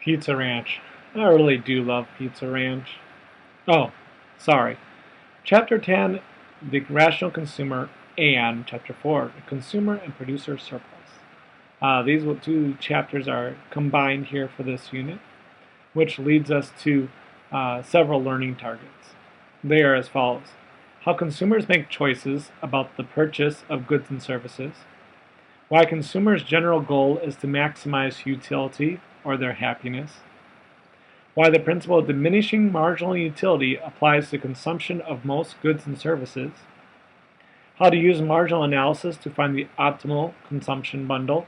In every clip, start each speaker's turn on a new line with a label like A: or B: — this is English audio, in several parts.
A: Pizza Ranch. I really do love Pizza Ranch. Oh, sorry. Chapter 10, The Rational Consumer, and Chapter 4, The Consumer and Producer Surplus. These two chapters are combined here for this unit, which leads us to several learning targets. They are as follows. How consumers make choices about the purchase of goods and services. Why consumers' general goal is to maximize utility or their happiness. Why the principle of diminishing marginal utility applies to consumption of most goods and services. How to use marginal analysis to find the optimal consumption bundle.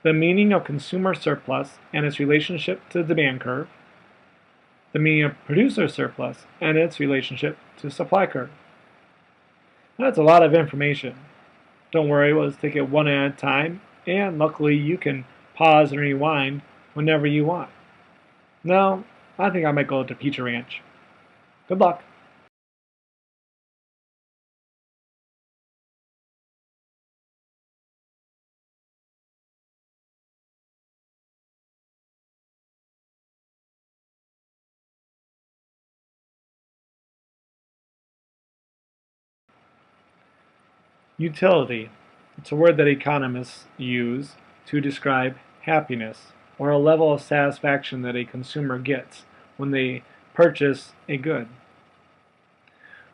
A: The meaning of consumer surplus and its relationship to the demand curve. The meaning of producer surplus and its relationship to supply curve. That's a lot of information. Don't worry, we'll just take it one at a time, and luckily you can pause and rewind whenever you want. No, I think I might go to Pizza Ranch. Good luck. Utility. It's a word that economists use to describe happiness or a level of satisfaction that a consumer gets when they purchase a good.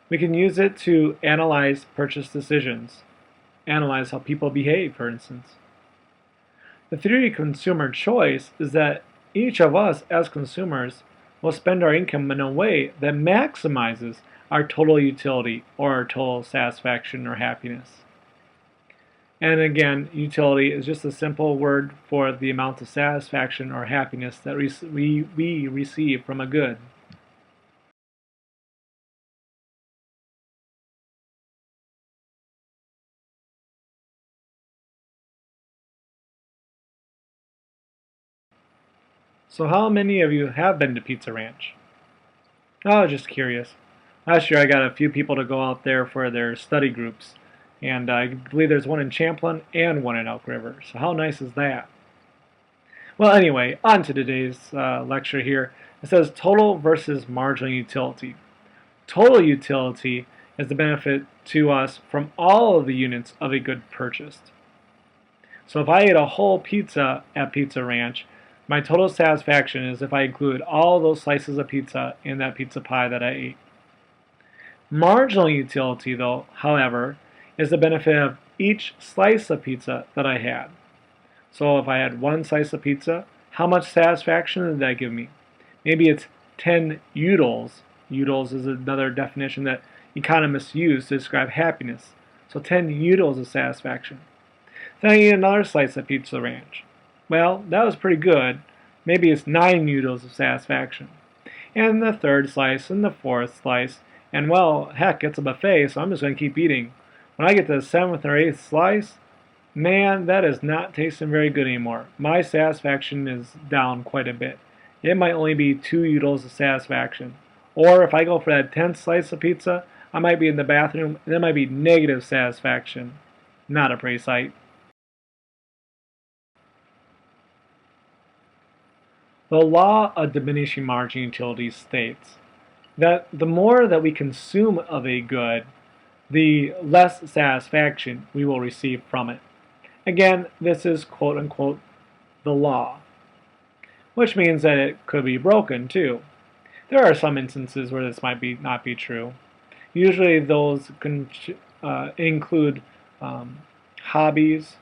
A: We can use it to analyze purchase decisions, analyze how people behave, for instance. The theory of consumer choice is that each of us as consumers will spend our income in a way that maximizes our total utility or our total satisfaction or happiness. And again, utility is just a simple word for the amount of satisfaction or happiness that we receive from a good. So how many of you have been to Pizza Ranch? Oh, just curious. Last year I got a few people to go out there for their study groups, and I believe there's one in Champlin and one in Elk River. So how nice is that? Well, anyway, on to today's lecture here. It says total versus marginal utility. Total utility is the benefit to us from all of the units of a good purchased. So if I ate a whole pizza at Pizza Ranch, my total satisfaction is if I include all those slices of pizza in that pizza pie that I ate. Marginal utility, though, however, is the benefit of each slice of pizza that I had. So if I had one slice of pizza, how much satisfaction did that give me? Maybe it's 10 utils. Utils is another definition that economists use to describe happiness. So 10 utils of satisfaction. Then I eat another slice of Pizza Ranch. Well, that was pretty good. Maybe it's 9 utils of satisfaction. And the third slice and the fourth slice. And well, heck, it's a buffet, so I'm just going to keep eating. When I get to the 7th or 8th slice, man, that is not tasting very good anymore. My satisfaction is down quite a bit. It might only be 2 utils of satisfaction. Or if I go for that 10th slice of pizza, I might be in the bathroom, and that might be negative satisfaction. Not a pretty sight. The law of diminishing marginal utility states that the more that we consume of a good, the less satisfaction we will receive from it. Again, this is quote unquote the law, which means that it could be broken too. There are some instances where this might not be true. Usually those can include hobbies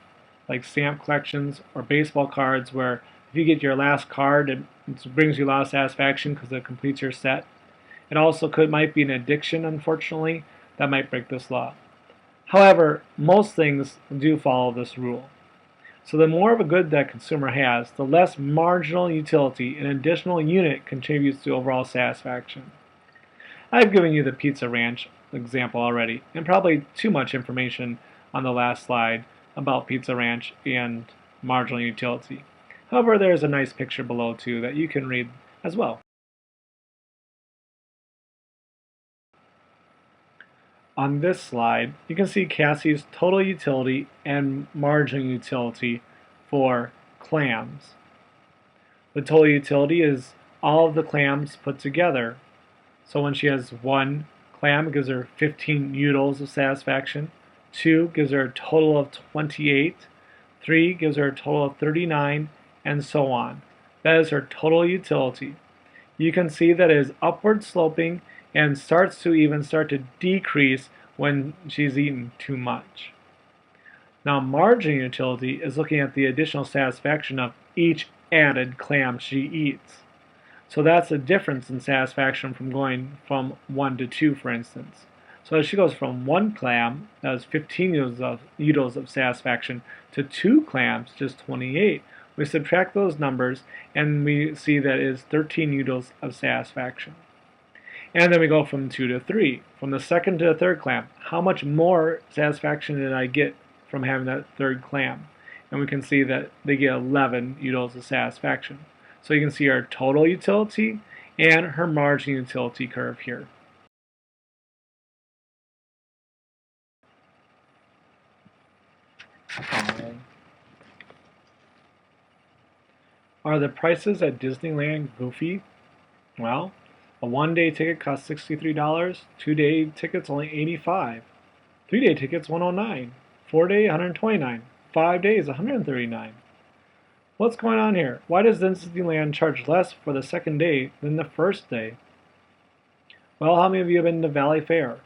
A: like stamp collections or baseball cards, where if you get your last card, it brings you a lot of satisfaction because it completes your set. It also might be an addiction, unfortunately, that might break this law. However, most things do follow this rule. So the more of a good that consumer has, the less marginal utility an additional unit contributes to overall satisfaction. I've given you the Pizza Ranch example already, and probably too much information on the last slide about Pizza Ranch and marginal utility. However, there's a nice picture below too that you can read as well. On this slide, you can see Cassie's total utility and marginal utility for clams. The total utility is all of the clams put together. So when she has 1 clam, it gives her 15 utils of satisfaction. 2 gives her a total of 28. 3 gives her a total of 39, and so on. That is her total utility. You can see that it is upward sloping and starts to decrease when she's eaten too much. Now marginal utility is looking at the additional satisfaction of each added clam she eats. So that's a difference in satisfaction from going from 1 to 2, for instance. So as she goes from 1 clam, that was 15 utils of satisfaction, to 2 clams, just 28. We subtract those numbers, and we see that it is 13 utils of satisfaction. And then we go from 2 to 3. From the second to the third clam, how much more satisfaction did I get from having that third clam? And we can see that they get 11 utils of satisfaction. So you can see our total utility and her margin utility curve here. Are the prices at Disneyland goofy? Well, a 1-day ticket costs $63, 2-day tickets only $85, 3-day tickets $109, 4-day $129, 5 days $139. What's going on here? Why does Disneyland charge less for the second day than the first day? Well, how many of you have been to Valley Fair?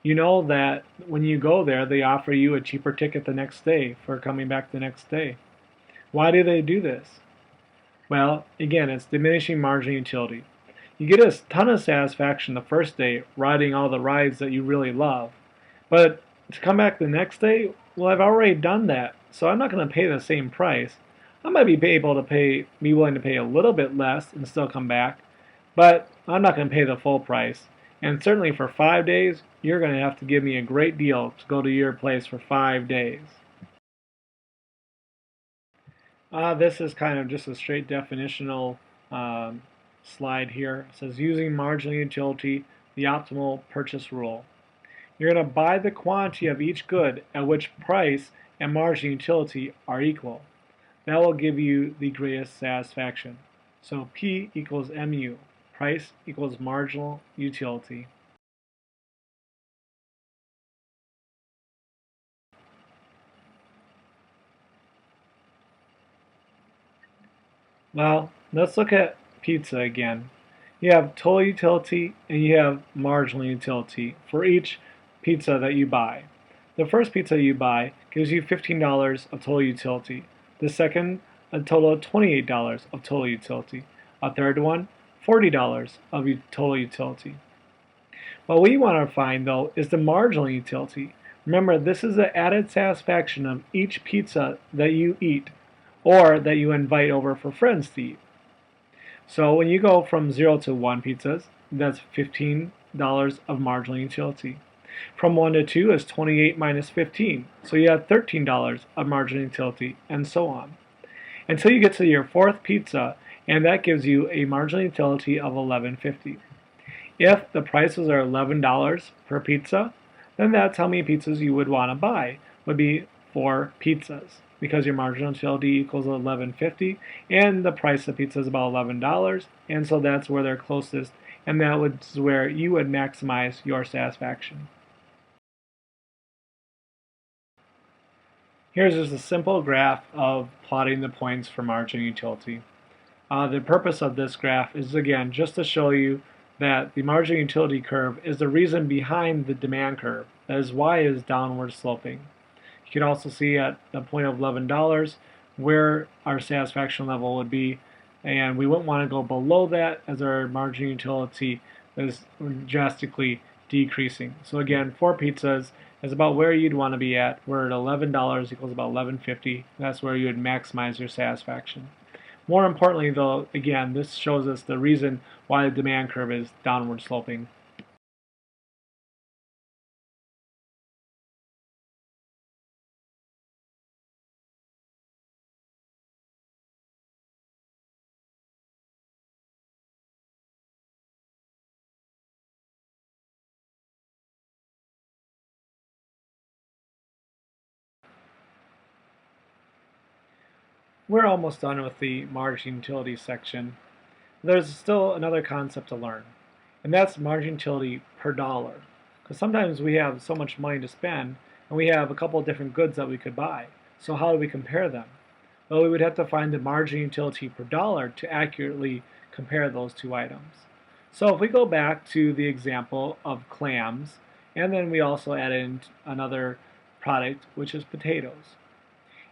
A: You know that when you go there, they offer you a cheaper ticket the next day for coming back the next day. Why do they do this? Well, again, it's diminishing margin utility. You get a ton of satisfaction the first day riding all the rides that you really love. But to come back the next day, well, I've already done that, so I'm not going to pay the same price. I might be willing to pay a little bit less and still come back, but I'm not going to pay the full price. And certainly for 5 days, you're going to have to give me a great deal to go to your place for 5 days. This is kind of just a straight definitional slide here. It says using marginal utility, the optimal purchase rule. You're going to buy the quantity of each good at which price and marginal utility are equal. That will give you the greatest satisfaction. So P equals MU, price equals marginal utility. Well, let's look at pizza again. You have total utility and you have marginal utility for each pizza that you buy. The first pizza you buy gives you $15 of total utility. The second, a total of $28 of total utility. A third one, $40 of total utility. What we want to find, though, is the marginal utility. Remember, this is the added satisfaction of each pizza that you eat or that you invite over for friends to eat. So when you go from 0 to 1 pizzas, that's $15 of marginal utility. From 1 to 2 is 28 minus 15, so you have $13 of marginal utility, and so on. Until you get to your fourth pizza, and that gives you a marginal utility of $11.50. If the prices are $11 per pizza, then that's how many pizzas you would want to buy, would be 4 pizzas, because your marginal utility equals $11.50, and the price of pizza is about $11, and so that's where they're closest, and that is where you would maximize your satisfaction. Here's just a simple graph of plotting the points for margin utility. The purpose of this graph is, again, just to show you that the margin utility curve is the reason behind the demand curve. That is why it is downward sloping. You can also see at the point of $11 where our satisfaction level would be, and we wouldn't want to go below that as our margin utility is drastically decreasing. So again, 4 pizzas is about where you'd want to be at. We're at $11 equals about $11.50. That's where you would maximize your satisfaction. More importantly, though, again, this shows us the reason why the demand curve is downward sloping. We're almost done with the margin utility section. There's still another concept to learn, and that's margin utility per dollar. Because sometimes we have so much money to spend, and we have a couple of different goods that we could buy. So how do we compare them? Well, we would have to find the margin utility per dollar to accurately compare those two items. So if we go back to the example of clams, and then we also add in another product, which is potatoes.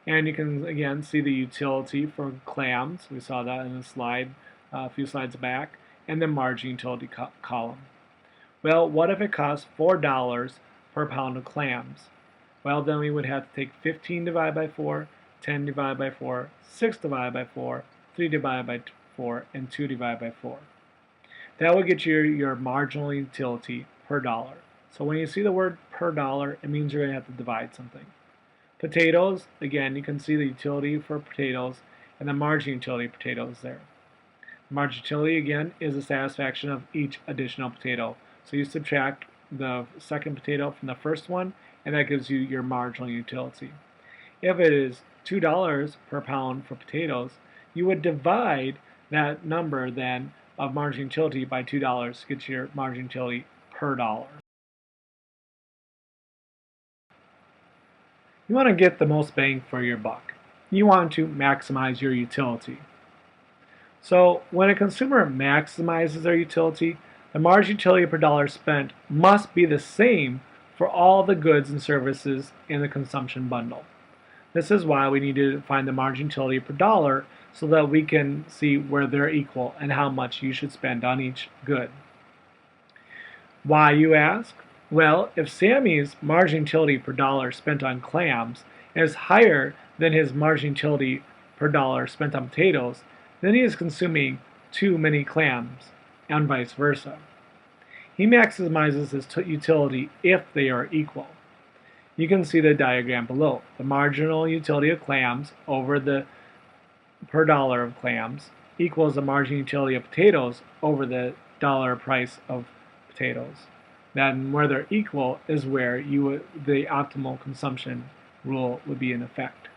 A: And you can, again, see the utility for clams. We saw that in the slide a few slides back. And the margin utility column. Well, what if it costs $4 per pound of clams? Well, then we would have to take 15 divided by 4, 10 divided by 4, 6 divided by 4, 3 divided by 4, and 2 divided by 4. That will get you your marginal utility per dollar. So when you see the word per dollar, it means you're going to have to divide something. Potatoes, again, you can see the utility for potatoes and the margin utility of potatoes there. Margin utility, again, is the satisfaction of each additional potato. So you subtract the second potato from the first one, and that gives you your marginal utility. If it is $2 per pound for potatoes, you would divide that number then of margin utility by $2 to get your margin utility per dollar. You want to get the most bang for your buck. You want to maximize your utility. So when a consumer maximizes their utility, the margin utility per dollar spent must be the same for all the goods and services in the consumption bundle. This is why we need to find the margin utility per dollar so that we can see where they're equal and how much you should spend on each good. Why, you ask? Well, if Sammy's margin utility per dollar spent on clams is higher than his margin utility per dollar spent on potatoes, then he is consuming too many clams, and vice versa. He maximizes his utility if they are equal. You can see the diagram below. The marginal utility of clams over the per dollar of clams equals the margin utility of potatoes over the dollar price of potatoes. Then where they're equal is where the optimal consumption rule would be in effect.